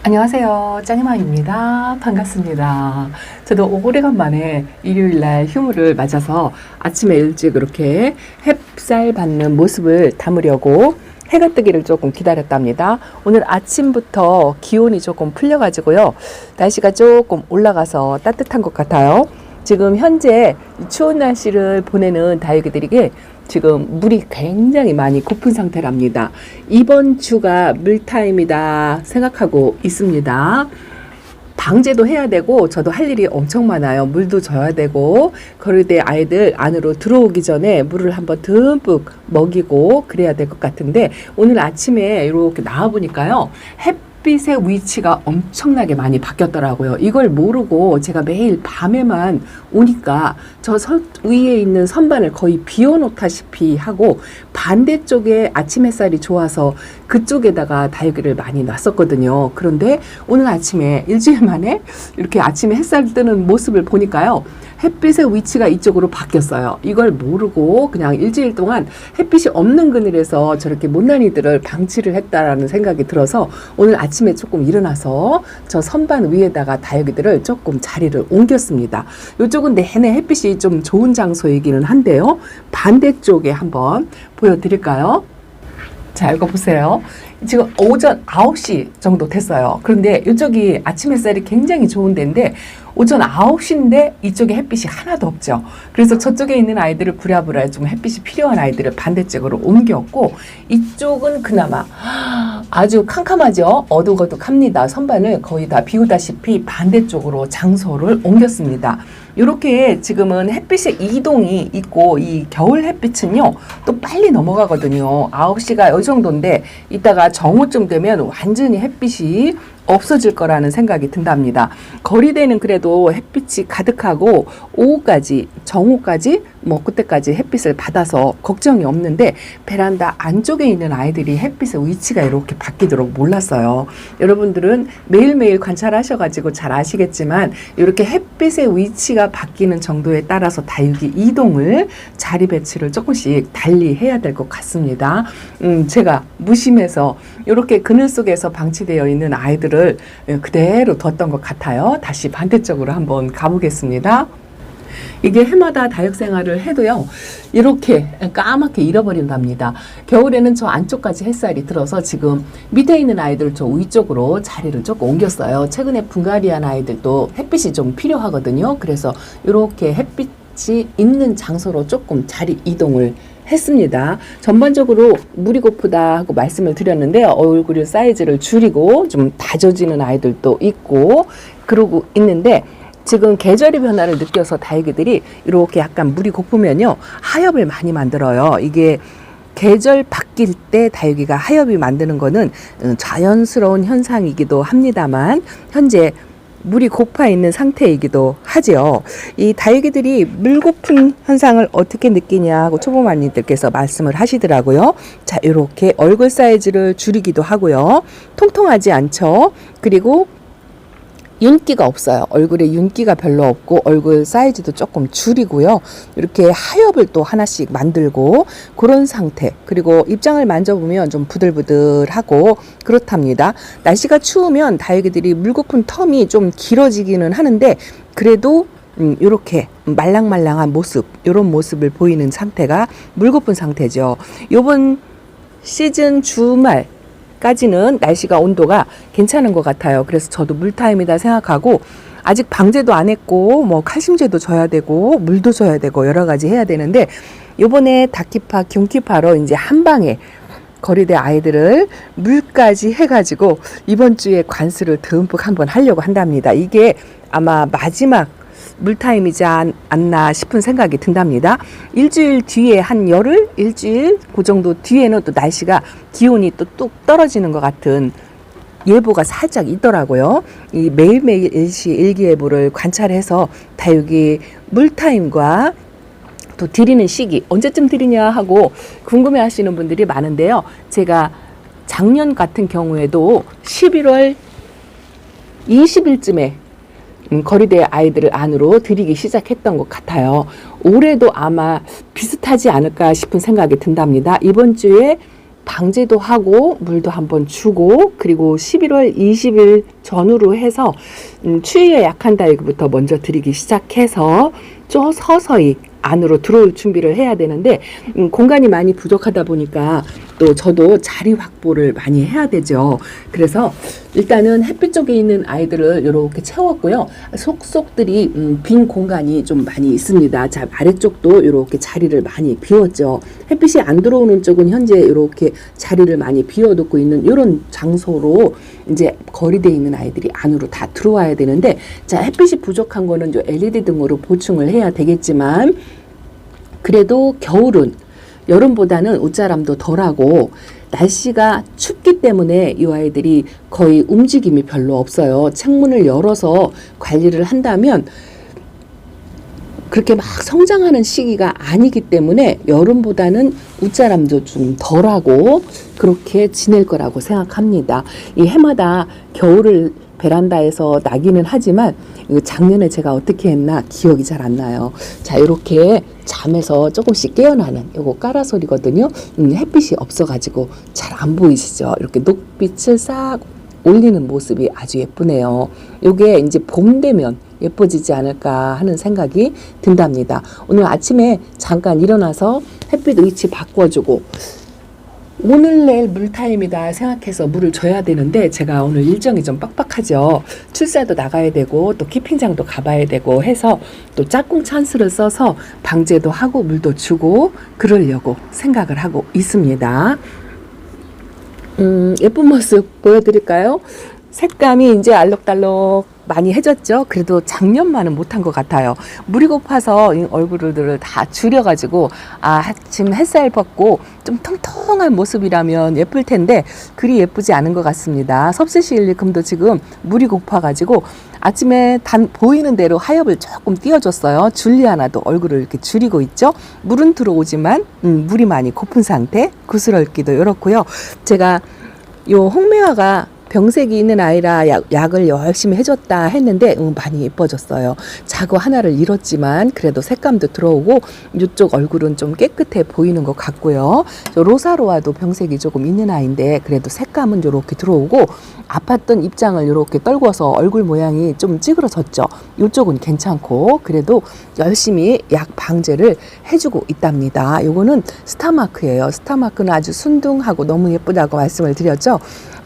안녕하세요. 짱이맘입니다. 반갑습니다. 저도 오래간만에 일요일날 휴무를 맞아서 아침에 일찍 이렇게 햇살 받는 모습을 담으려고 해가 뜨기를 조금 기다렸답니다. 오늘 아침부터 기온이 조금 풀려가지고요. 날씨가 조금 올라가서 따뜻한 것 같아요. 지금 현재 추운 날씨를 보내는 다육이들에게 지금 물이 굉장히 많이 고픈 상태랍니다. 이번 주가 물타임이다 생각하고 있습니다. 방제도 해야 되고 저도 할 일이 엄청 많아요. 물도 줘야 되고 그럴 때 아이들 안으로 들어오기 전에 물을 한번 듬뿍 먹이고 그래야 될 것 같은데 오늘 아침에 이렇게 나와보니까요. 햇빛의 위치가 엄청나게 많이 바뀌었더라고요. 이걸 모르고 제가 매일 밤에만 오니까 저 위에 있는 선반을 거의 비워놓다시피 하고 반대쪽에 아침 햇살이 좋아서 그쪽에다가 다육이를 많이 놨었거든요. 그런데 오늘 아침에 일주일 만에 이렇게 아침에 햇살 뜨는 모습을 보니까요. 햇빛의 위치가 이쪽으로 바뀌었어요. 이걸 모르고 그냥 일주일 동안 햇빛이 없는 그늘에서 저렇게 못난이들을 방치를 했다라는 생각이 들어서 오늘 아침에 조금 일어나서 저 선반 위에다가 다육이들을 조금 자리를 옮겼습니다. 이쪽은 내내 햇빛이 좀 좋은 장소이기는 한데요. 반대쪽에 한번 보여드릴까요? 자, 이거 보세요. 지금 오전 9시 정도 됐어요. 그런데 이쪽이 아침 햇살이 굉장히 좋은 데인데 오전 9시인데 이쪽에 햇빛이 하나도 없죠. 그래서 저쪽에 있는 아이들을 부랴부랴 좀 햇빛이 필요한 아이들을 반대쪽으로 옮겼고 이쪽은 그나마 아주 캄캄하죠. 어둑어둑합니다. 선반을 거의 다 비우다시피 반대쪽으로 장소를 옮겼습니다. 이렇게 지금은 햇빛의 이동이 있고 이 겨울 햇빛은요 또 빨리 넘어가거든요. 9시가 이 정도인데 이따가 정오쯤 되면 완전히 햇빛이 없어질 거라는 생각이 든답니다. 거리대는 그래도 햇빛이 가득하고 오후까지 정오까지 뭐 그때까지 햇빛을 받아서 걱정이 없는데 베란다 안쪽에 있는 아이들이 햇빛의 위치가 이렇게 바뀌도록 몰랐어요. 여러분들은 매일매일 관찰하셔가지고 잘 아시겠지만 이렇게 햇빛의 위치가 바뀌는 정도에 따라서 다육이 이동을 자리 배치를 조금씩 달리 해야 될 것 같습니다. 제가 무심해서 이렇게 그늘 속에서 방치되어 있는 아이들을 그대로 뒀던 것 같아요. 다시 반대쪽으로 한번 가보겠습니다. 이게 해마다 다육 생활을 해도요 이렇게 까맣게 잃어버린답니다. 겨울에는 저 안쪽까지 햇살이 들어서 지금 밑에 있는 아이들 저 위쪽으로 자리를 조금 옮겼어요. 최근에 분갈이한 아이들도 햇빛이 좀 필요하거든요. 그래서 이렇게 햇빛이 있는 장소로 조금 자리 이동을 했습니다. 전반적으로 물이 고프다 하고 말씀을 드렸는데요. 얼굴 사이즈를 줄이고 좀 다져지는 아이들도 있고 그러고 있는데 지금 계절의 변화를 느껴서 다육이들이 이렇게 약간 물이 고프면요 하엽을 많이 만들어요. 이게 계절 바뀔 때 다육이가 하엽이 만드는 거는 자연스러운 현상이기도 합니다만 현재 물이 고파 있는 상태이기도 하죠. 이 다육이들이 물 고픈 현상을 어떻게 느끼냐 하고 초보맘님들께서 말씀을 하시더라고요. 자, 이렇게 얼굴 사이즈를 줄이기도 하고요. 통통하지 않죠. 그리고 윤기가 없어요. 얼굴에 윤기가 별로 없고 얼굴 사이즈도 조금 줄이고요. 이렇게 하엽을 또 하나씩 만들고 그런 상태. 그리고 입장을 만져보면 좀 부들부들하고 그렇답니다. 날씨가 추우면 다육이들이 물고픈 텀이 좀 길어지기는 하는데 그래도 이렇게 말랑말랑한 모습, 이런 모습을 보이는 상태가 물고픈 상태죠. 이번 시즌 주말 까지는 날씨가 온도가 괜찮은 것 같아요. 그래서 저도 물타임이다 생각하고 아직 방제도 안 했고 뭐 칼슘제도 줘야 되고 물도 줘야 되고 여러 가지 해야 되는데 요번에 닭키파, 균키파로 이제 한 방에 거리대 아이들을 물까지 해가지고 이번 주에 관수를 듬뿍 한번 하려고 한답니다. 이게 아마 마지막 물타임이지 않나 싶은 생각이 든답니다. 일주일 뒤에 한 열흘, 일주일 그 정도 뒤에는 또 날씨가 기온이 또 뚝 떨어지는 것 같은 예보가 살짝 있더라고요. 이 매일매일 일기예보를 관찰해서 다육이 물타임과 또 드리는 시기 언제쯤 드리냐 하고 궁금해 하시는 분들이 많은데요. 제가 작년 같은 경우에도 11월 20일쯤에 거리대 아이들을 안으로 들이기 시작했던 것 같아요. 올해도 아마 비슷하지 않을까 싶은 생각이 든답니다. 이번 주에 방제도 하고 물도 한번 주고 그리고 11월 20일 전후로 해서 추위에 약한 달부터 먼저 드리기 시작해서 좀 서서히 안으로 들어올 준비를 해야 되는데 공간이 많이 부족하다 보니까 또 저도 자리 확보를 많이 해야 되죠. 그래서 일단은 햇빛 쪽에 있는 아이들을 이렇게 채웠고요. 속속들이 빈 공간이 좀 많이 있습니다. 자, 아래쪽도 이렇게 자리를 많이 비웠죠. 햇빛이 안 들어오는 쪽은 현재 이렇게 자리를 많이 비워두고 있는 이런 장소로 이제 거리되어 있는 아이들이 안으로 다 들어와야 되는데, 자, 햇빛이 부족한 거는 저 LED 등으로 보충을 해야 되겠지만 그래도 겨울은 여름보다는 옷자람도 덜하고 날씨가 춥기 때문에 이 아이들이 거의 움직임이 별로 없어요. 창문을 열어서 관리를 한다면 그렇게 막 성장하는 시기가 아니기 때문에 여름보다는 웃자람도 좀 덜하고 그렇게 지낼 거라고 생각합니다. 이 해마다 겨울을 베란다에서 나기는 하지만 작년에 제가 어떻게 했나 기억이 잘 안 나요. 자, 이렇게 잠에서 조금씩 깨어나는 요거 까라솔이거든요. 햇빛이 없어가지고 잘 안 보이시죠? 이렇게 녹빛을 싹 올리는 모습이 아주 예쁘네요. 요게 이제 봄 되면 예뻐지지 않을까 하는 생각이 든답니다. 오늘 아침에 잠깐 일어나서 햇빛 위치 바꿔주고 오늘 내일 물타임이다 생각해서 물을 줘야 되는데 제가 오늘 일정이 좀 빡빡하죠. 출사도 나가야 되고 또 키핑장도 가봐야 되고 해서 또 짝꿍 찬스를 써서 방제도 하고 물도 주고 그러려고 생각을 하고 있습니다. 예쁜 모습 보여드릴까요? 색감이 이제 알록달록 많이 해졌죠. 그래도 작년만은 못한 것 같아요. 물이 고파서 얼굴들을 다 줄여가지고 아침 햇살 받고 좀 통통한 모습이라면 예쁠 텐데 그리 예쁘지 않은 것 같습니다. 섭세시일리금도 지금 물이 고파가지고 아침에 보이는 대로 하엽을 조금 띄워줬어요. 줄리아나도 얼굴을 이렇게 줄이고 있죠. 물은 들어오지만 물이 많이 고픈 상태. 구슬얽기도 이렇고요. 제가 요 홍매화가 병색이 있는 아이라 약을 열심히 해줬다 했는데 많이 예뻐졌어요. 자고 하나를 잃었지만 그래도 색감도 들어오고 이쪽 얼굴은 좀 깨끗해 보이는 것 같고요. 저 로사로아도 병색이 조금 있는 아이인데 그래도 색감은 이렇게 들어오고 아팠던 입장을 이렇게 떨궈서 얼굴 모양이 좀 찌그러졌죠. 이쪽은 괜찮고 그래도 열심히 약 방제를 해주고 있답니다. 요거는 스타마크예요. 스타마크는 아주 순둥하고 너무 예쁘다고 말씀을 드렸죠.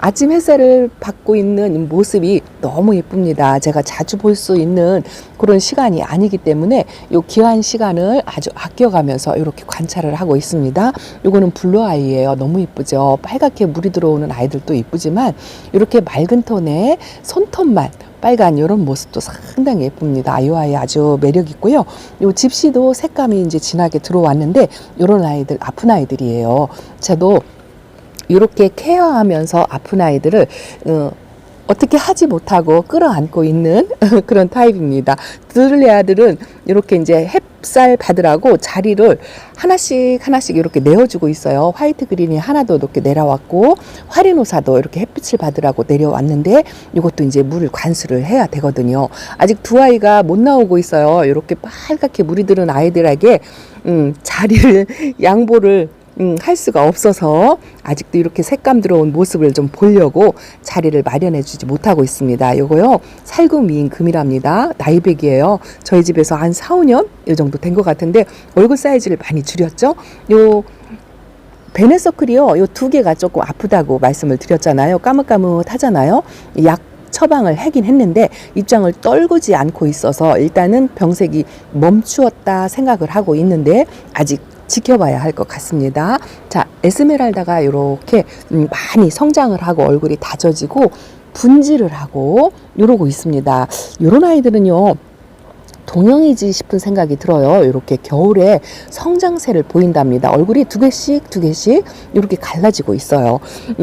아침 햇살을 받고 있는 모습이 너무 예쁩니다. 제가 자주 볼 수 있는 그런 시간이 아니기 때문에 이 귀한 시간을 아주 아껴가면서 이렇게 관찰을 하고 있습니다. 이거는 블루아이예요. 너무 예쁘죠. 빨갛게 물이 들어오는 아이들도 예쁘지만 이렇게 맑은 톤의 손톱만 빨간 이런 모습도 상당히 예쁩니다. 이 아이 아주 매력 있고요. 이 집시도 색감이 이제 진하게 들어왔는데 이런 아이들 아픈 아이들이에요. 저도 이렇게 케어하면서 아픈 아이들을 어떻게 하지 못하고 끌어안고 있는 그런 타입입니다. 드를레아들은 이렇게 이제 햇살 받으라고 자리를 하나씩 이렇게 내어주고 있어요. 화이트 그린이 하나도 높게 내려왔고 화리노사도 이렇게 햇빛을 받으라고 내려왔는데 이것도 이제 물을 관수를 해야 되거든요. 아직 두 아이가 못 나오고 있어요. 이렇게 빨갛게 물이 들은 아이들에게 자리를 양보를 할 수가 없어서 아직도 이렇게 색감 들어온 모습을 좀 보려고 자리를 마련해 주지 못하고 있습니다. 요거요 살구미인 금이랍니다. 나이백이에요. 저희 집에서 한 4, 5년 이 정도 된 것 같은데 얼굴 사이즈를 많이 줄였죠. 요 베네서클이요. 요 두 개가 조금 아프다고 말씀을 드렸잖아요. 까뭇까뭇하잖아요. 약 처방을 하긴 했는데 입장을 떨구지 않고 있어서 일단은 병색이 멈추었다 생각을 하고 있는데 아직 지켜봐야 할 것 같습니다. 자, 에스메랄다가 이렇게 많이 성장을 하고 얼굴이 다져지고 분질을 하고 이러고 있습니다. 이런 아이들은요. 동형이지 싶은 생각이 들어요. 이렇게 겨울에 성장세를 보인답니다. 얼굴이 두 개씩 이렇게 갈라지고 있어요.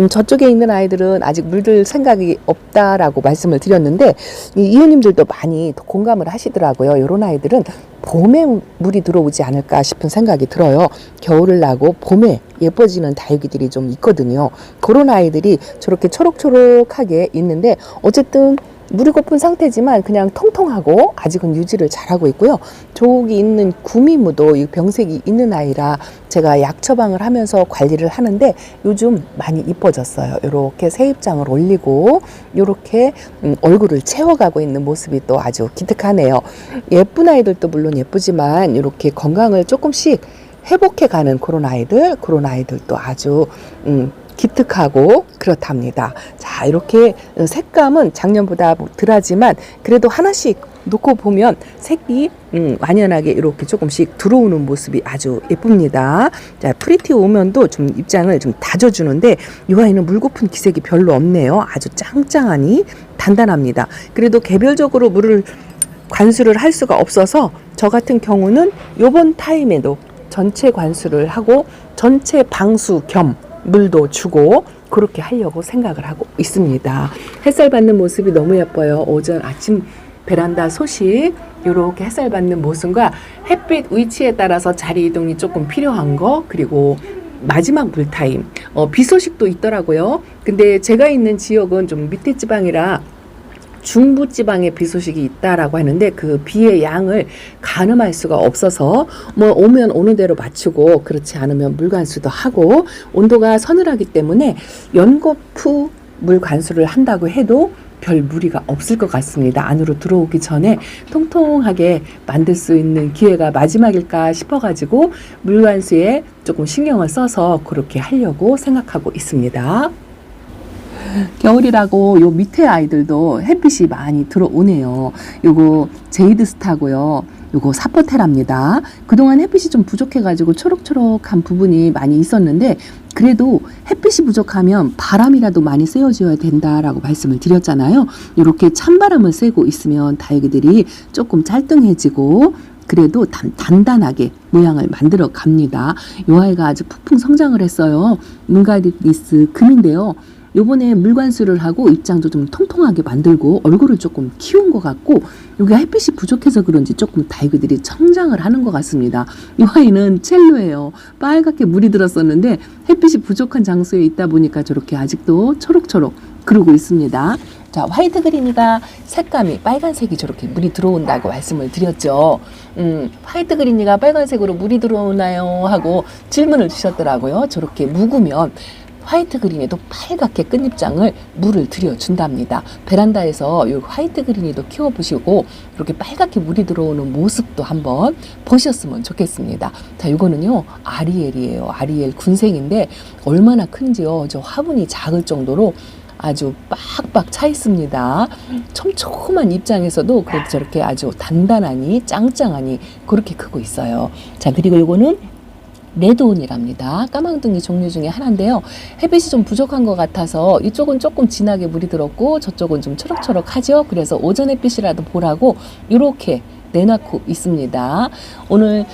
저쪽에 있는 아이들은 아직 물들 생각이 없다라고 말씀을 드렸는데 이웃님들도 많이 공감을 하시더라고요. 이런 아이들은 봄에 물이 들어오지 않을까 싶은 생각이 들어요. 겨울을 나고 봄에 예뻐지는 다육이들이 좀 있거든요. 그런 아이들이 저렇게 초록초록하게 있는데 어쨌든 물이 고픈 상태지만 그냥 통통하고 아직은 유지를 잘하고 있고요. 저기 있는 구미무도 병색이 있는 아이라 제가 약 처방을 하면서 관리를 하는데 요즘 많이 이뻐졌어요. 이렇게 새입장을 올리고 이렇게 얼굴을 채워가고 있는 모습이 또 아주 기특하네요. 예쁜 아이들도 물론 예쁘지만 이렇게 건강을 조금씩 회복해가는 그런 아이들도 아주 기특하고 그렇답니다. 자, 이렇게 색감은 작년보다 덜하지만 그래도 하나씩 놓고 보면 색이 완연하게 이렇게 조금씩 들어오는 모습이 아주 예쁩니다. 자, 프리티 오면도 좀 입장을 좀 다져주는데 이 아이는 물고픈 기색이 별로 없네요. 아주 짱짱하니 단단합니다. 그래도 개별적으로 물을 관수를 할 수가 없어서 저 같은 경우는 요번 타임에도 전체 관수를 하고 전체 방수 겸 물도 주고 그렇게 하려고 생각을 하고 있습니다. 햇살 받는 모습이 너무 예뻐요. 오전 아침 베란다 소식 이렇게 햇살 받는 모습과 햇빛 위치에 따라서 자리 이동이 조금 필요한 거 그리고 마지막 물타임 비 소식도 있더라고요. 근데 제가 있는 지역은 좀 밑에 지방이라 중부지방에 비 소식이 있다라고 하는데 그 비의 양을 가늠할 수가 없어서 뭐 오면 오는 대로 맞추고 그렇지 않으면 물 관수도 하고 온도가 서늘하기 때문에 연거푸 물 관수를 한다고 해도 별 무리가 없을 것 같습니다. 안으로 들어오기 전에 통통하게 만들 수 있는 기회가 마지막일까 싶어가지고 물 관수에 조금 신경을 써서 그렇게 하려고 생각하고 있습니다. 겨울이라고 요 밑에 아이들도 햇빛이 많이 들어오네요. 요거 제이드 스타고요. 요거 사포테랍니다. 그동안 햇빛이 좀 부족해가지고 초록초록한 부분이 많이 있었는데 그래도 햇빛이 부족하면 바람이라도 많이 쐬어줘야 된다라고 말씀을 드렸잖아요. 이렇게 찬바람을 쐬고 있으면 다육이들이 조금 짤뚱해지고 그래도 단단하게 모양을 만들어 갑니다. 이 아이가 아주 폭풍 성장을 했어요. 문가리스 금인데요. 요번에 물관수를 하고 입장도 좀 통통하게 만들고 얼굴을 조금 키운 것 같고 여기 햇빛이 부족해서 그런지 조금 다육이들이 성장을 하는 것 같습니다. 이 아이는 첼로예요. 빨갛게 물이 들었었는데 햇빛이 부족한 장소에 있다 보니까 저렇게 아직도 초록초록 그러고 있습니다. 자, 화이트 그린이가 색감이 빨간색이 저렇게 물이 들어온다고 말씀을 드렸죠. 화이트 그린이가 빨간색으로 물이 들어오나요? 하고 질문을 주셨더라고요. 저렇게 묵으면 화이트 그린에도 빨갛게 끝잎장을 물을 들여준답니다. 베란다에서 이 화이트 그린이도 키워보시고 이렇게 빨갛게 물이 들어오는 모습도 한번 보셨으면 좋겠습니다. 자, 이거는요 아리엘이에요. 아리엘 군생인데 얼마나 큰지요. 저 화분이 작을 정도로 아주 빡빡 차 있습니다. 촘촘한 입장에서도 그래도 저렇게 아주 단단하니 짱짱하니 그렇게 크고 있어요. 자, 그리고 이거는 레드온이랍니다. 까망둥이 종류 중에 하나인데요. 햇빛이 좀 부족한 것 같아서 이쪽은 조금 진하게 물이 들었고 저쪽은 좀 초록초록하죠. 그래서 오전 햇빛이라도 보라고 이렇게 내놓고 있습니다. 오늘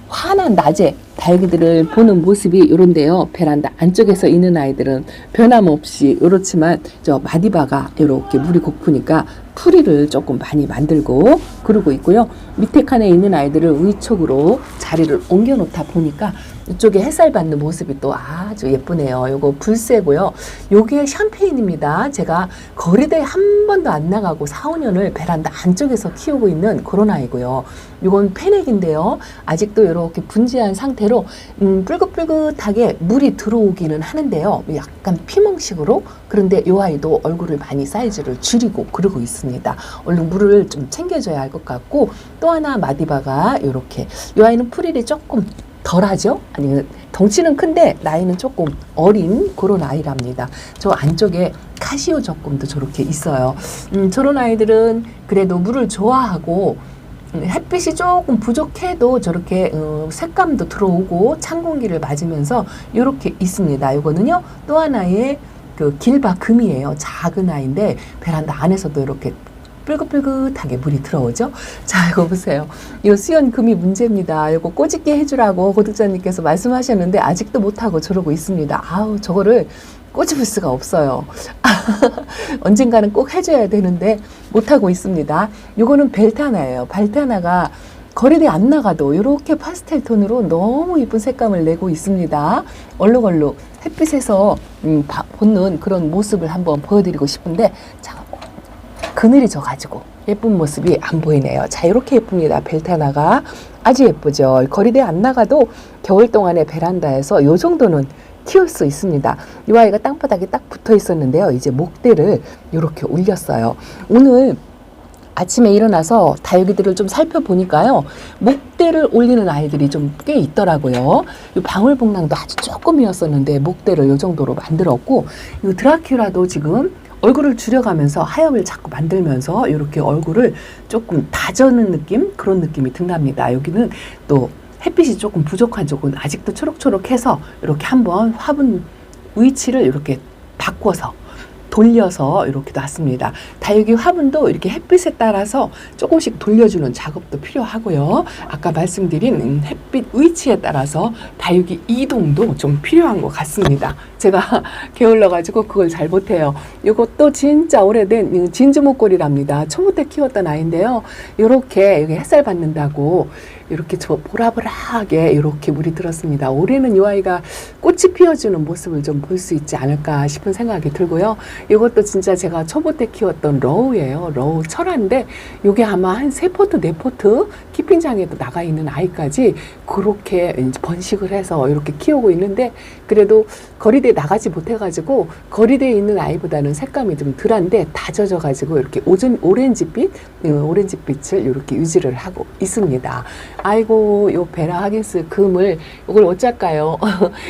환한 낮에 다육이들을 보는 모습이 이런데요. 베란다 안쪽에서 있는 아이들은 변함없이 이렇지만 저 마디바가 이렇게 물이 고프니까 풀이를 조금 많이 만들고 그러고 있고요. 밑에 칸에 있는 아이들을 위쪽으로 자리를 옮겨 놓다 보니까 이쪽에 햇살 받는 모습이 또 아주 예쁘네요. 요거 불새고요. 요게 샴페인입니다. 제가 거리대에 한 번도 안 나가고 4, 5년을 베란다 안쪽에서 키우고 있는 그런 아이고요. 요건 페넥인데요. 아직도 이렇게 분지한 상태로 뿔긋뿔긋하게 물이 들어오기는 하는데요. 약간 피멍식으로. 그런데 요 아이도 얼굴을 많이 사이즈를 줄이고 그러고 있습니다. 얼른 물을 좀 챙겨줘야 할 것 같고 또 하나 마디바가 이렇게 요 아이는 풀일이 조금 덜하죠? 아니 덩치는 큰데 나이는 조금 어린 그런 아이랍니다. 저 안쪽에 카시오 적금도 저렇게 있어요. 저런 아이들은 그래도 물을 좋아하고 햇빛이 조금 부족해도 저렇게 색감도 들어오고 찬 공기를 맞으면서 이렇게 있습니다. 이거는요 또 하나의 그 길바금이에요. 작은 아이인데 베란다 안에서도 이렇게 뿔긋뿔긋하게 물이 들어오죠. 자, 이거 보세요. 이 수연금이 문제입니다. 이거 꼬집게 해주라고 구독자님께서 말씀하셨는데 아직도 못하고 저러고 있습니다. 아우, 저거를 꼬집을 수가 없어요. 언젠가는 꼭 해줘야 되는데 못하고 있습니다. 이거는 벨타나예요. 벨타나가 거리대 안 나가도 이렇게 파스텔 톤으로 너무 이쁜 색감을 내고 있습니다. 얼룩얼룩 햇빛에서 보는 그런 모습을 한번 보여드리고 싶은데, 자, 그늘이 져가지고 예쁜 모습이 안 보이네요. 자, 이렇게 예쁩니다. 벨트 하나가 아주 예쁘죠. 거리대 안 나가도 겨울 동안에 베란다에서 요 정도는 키울 수 있습니다. 이 아이가 땅바닥에 딱 붙어 있었는데요. 이제 목대를 이렇게 올렸어요. 오늘 아침에 일어나서 다육이들을 좀 살펴보니까요, 목대를 올리는 아이들이 좀 꽤 있더라고요. 이 방울복랑도 아주 조금이었었는데 목대를 이 정도로 만들었고, 이 드라큘라도 지금 얼굴을 줄여가면서 하엽을 자꾸 만들면서 이렇게 얼굴을 조금 다져는 느낌, 그런 느낌이 든답니다. 여기는 또 햇빛이 조금 부족한 쪽은 아직도 초록초록해서 이렇게 한번 화분 위치를 이렇게 바꿔서 돌려서 이렇게 놨습니다. 다육이 화분도 이렇게 햇빛에 따라서 조금씩 돌려주는 작업도 필요하고요. 아까 말씀드린 햇빛 위치에 따라서 다육이 이동도 좀 필요한 것 같습니다. 제가 게을러가지고 그걸 잘 못해요. 이것도 진짜 오래된 진주 목걸이랍니다. 초보 때 키웠던 아이인데요. 이렇게 여기 햇살 받는다고 이렇게 저 보라보라하게 이렇게 물이 들었습니다. 올해는 이 아이가 꽃이 피어주는 모습을 좀 볼 수 있지 않을까 싶은 생각이 들고요. 이것도 진짜 제가 초보 때 키웠던 러우예요. 러우 철화인데 이게 아마 한 3포트, 4포트 키핑장에도 나가 있는 아이까지 그렇게 번식을 해서 이렇게 키우고 있는데, 그래도 거리대에 나가지 못해가지고 거리대에 있는 아이보다는 색감이 좀 덜한데 다져져가지고 이렇게 오렌지빛을 이렇게 유지를 하고 있습니다. 아이고, 요 베라 하긴스 금을 이걸 어쩔까요?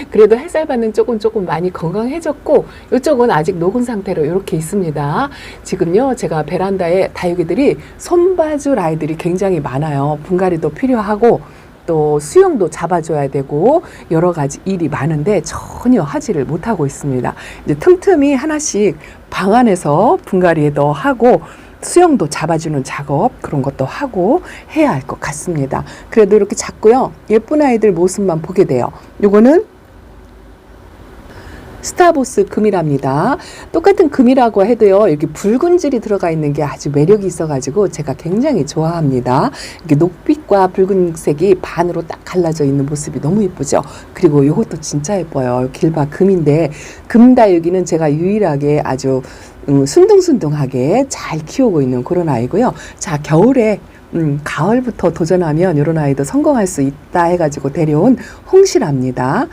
그래도 햇살 받는 쪽은 조금 많이 건강해졌고, 이쪽은 아직 녹은 상태로 이렇게 있습니다. 지금요, 제가 베란다에 다육이들이 손봐줄 아이들이 굉장히 많아요. 분갈이도 필요하고 또 수영도 잡아줘야 되고 여러 가지 일이 많은데 전혀 하지를 못하고 있습니다. 이제 틈틈이 하나씩 방 안에서 분갈이도 하고 수영도 잡아주는 작업, 그런 것도 하고 해야 할 것 같습니다. 그래도 이렇게 작고요, 예쁜 아이들 모습만 보게 돼요. 요거는 스타보스 금이랍니다. 똑같은 금이라고 해도요, 이렇게 붉은 질이 들어가 있는 게 아주 매력이 있어가지고 제가 굉장히 좋아합니다. 이렇게 녹빛과 붉은색이 반으로 딱 갈라져 있는 모습이 너무 예쁘죠. 그리고 이것도 진짜 예뻐요. 길바 금인데, 금다육이는 제가 유일하게 아주 순둥순둥하게 잘 키우고 있는 그런 아이고요. 자, 겨울에 가을부터 도전하면 이런 아이도 성공할 수 있다 해가지고 데려온 홍시랍니다.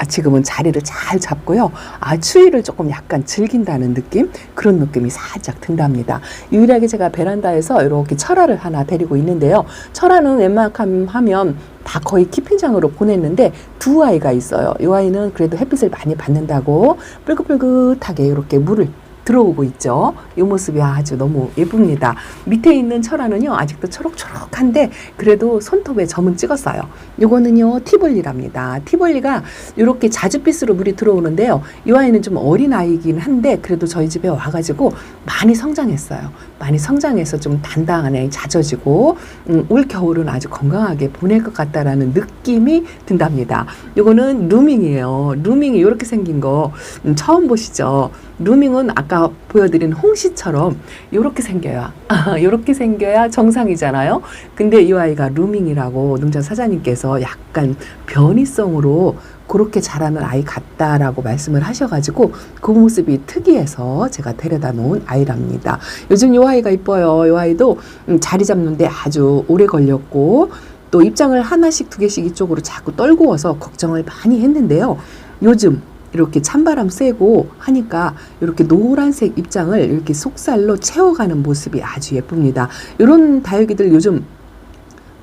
지금은 자리를 잘 잡고요. 추위를 조금 약간 즐긴다는 느낌? 그런 느낌이 살짝 든답니다. 유일하게 제가 베란다에서 이렇게 철화를 하나 데리고 있는데요. 철화는 웬만큼 하면 다 거의 키핑장으로 보냈는데 두 아이가 있어요. 이 아이는 그래도 햇빛을 많이 받는다고 뿔긋뿔긋하게 이렇게 물을 들어오고 있죠. 이 모습이 아주 너무 예쁩니다. 밑에 있는 철화는요, 아직도 초록초록한데 그래도 손톱에 점은 찍었어요. 요거는요, 티볼리랍니다. 티볼리가 이렇게 자줏빛으로 물이 들어오는데요, 이 아이는 좀 어린 아이이긴 한데 그래도 저희 집에 와가지고 많이 성장했어요. 많이 성장해서 좀 단단하게 잦아지고 올 겨울은 아주 건강하게 보낼 것 같다라는 느낌이 든답니다. 요거는 루밍이에요. 루밍이 이렇게 생긴 거 처음 보시죠? 루밍은 아까 보여드린 홍시처럼 이렇게 생겨야 이렇게 생겨야 정상이잖아요. 근데 이 아이가 루밍이라고 농장 사장님께서 약간 변이성으로 그렇게 자라는 아이 같다라고 말씀을 하셔가지고 그 모습이 특이해서 제가 데려다 놓은 아이랍니다. 요즘 이 아이가 이뻐요. 이 아이도 자리 잡는데 아주 오래 걸렸고 또 입장을 하나씩 두 개씩 이쪽으로 자꾸 떨구어서 걱정을 많이 했는데요. 요즘 이렇게 찬바람 쐬고 하니까 이렇게 노란색 입장을 이렇게 속살로 채워가는 모습이 아주 예쁩니다. 이런 다육이들 요즘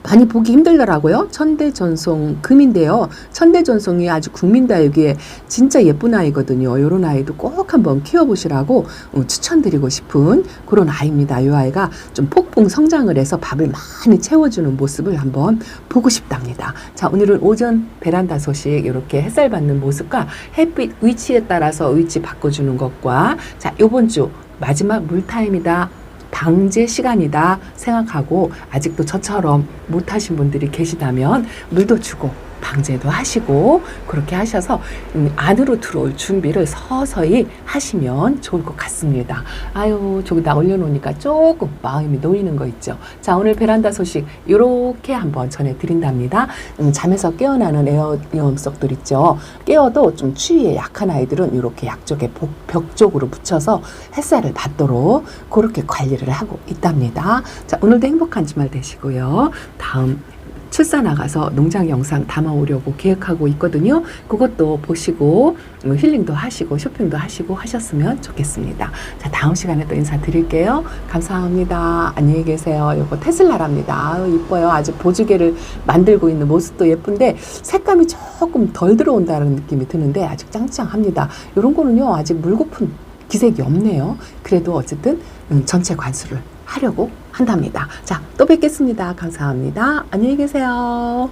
많이 보기 힘들더라고요. 천대전송 금인데요. 천대전송이 아주 국민다육이에 진짜 예쁜 아이거든요. 이런 아이도 꼭 한번 키워보시라고 추천드리고 싶은 그런 아이입니다. 이 아이가 좀 폭풍 성장을 해서 밥을 많이 채워주는 모습을 한번 보고 싶답니다. 자, 오늘은 오전 베란다 소식, 이렇게 햇살 받는 모습과 햇빛 위치에 따라서 위치 바꿔주는 것과, 자, 요번 주 마지막 물타임이다, 방제 시간이다 생각하고 아직도 저처럼 못하신 분들이 계시다면 물도 주고 방제도 하시고 그렇게 하셔서 안으로 들어올 준비를 서서히 하시면 좋을 것 같습니다. 아유, 저기다 올려놓으니까 조금 마음이 놓이는 거 있죠. 자, 오늘 베란다 소식 이렇게 한번 전해드린답니다. 잠에서 깨어나는 에어염석들 있죠. 깨어도 좀 추위에 약한 아이들은 이렇게 약쪽에 벽 쪽으로 붙여서 햇살을 받도록 그렇게 관리를 하고 있답니다. 자, 오늘도 행복한 주말 되시고요. 다음 출사 나가서 농장 영상 담아오려고 계획하고 있거든요. 그것도 보시고 힐링도 하시고 쇼핑도 하시고 하셨으면 좋겠습니다. 자, 다음 시간에 또 인사드릴게요. 감사합니다. 안녕히 계세요. 요거 테슬라랍니다. 아유, 이뻐요. 아직 보조개를 만들고 있는 모습도 예쁜데 색감이 조금 덜 들어온다는 느낌이 드는데 아직 짱짱합니다. 이런 거는요, 아직 물고픈 기색이 없네요. 그래도 어쨌든 전체 관수를 하려고 한답니다. 자, 또 뵙겠습니다. 감사합니다. 안녕히 계세요.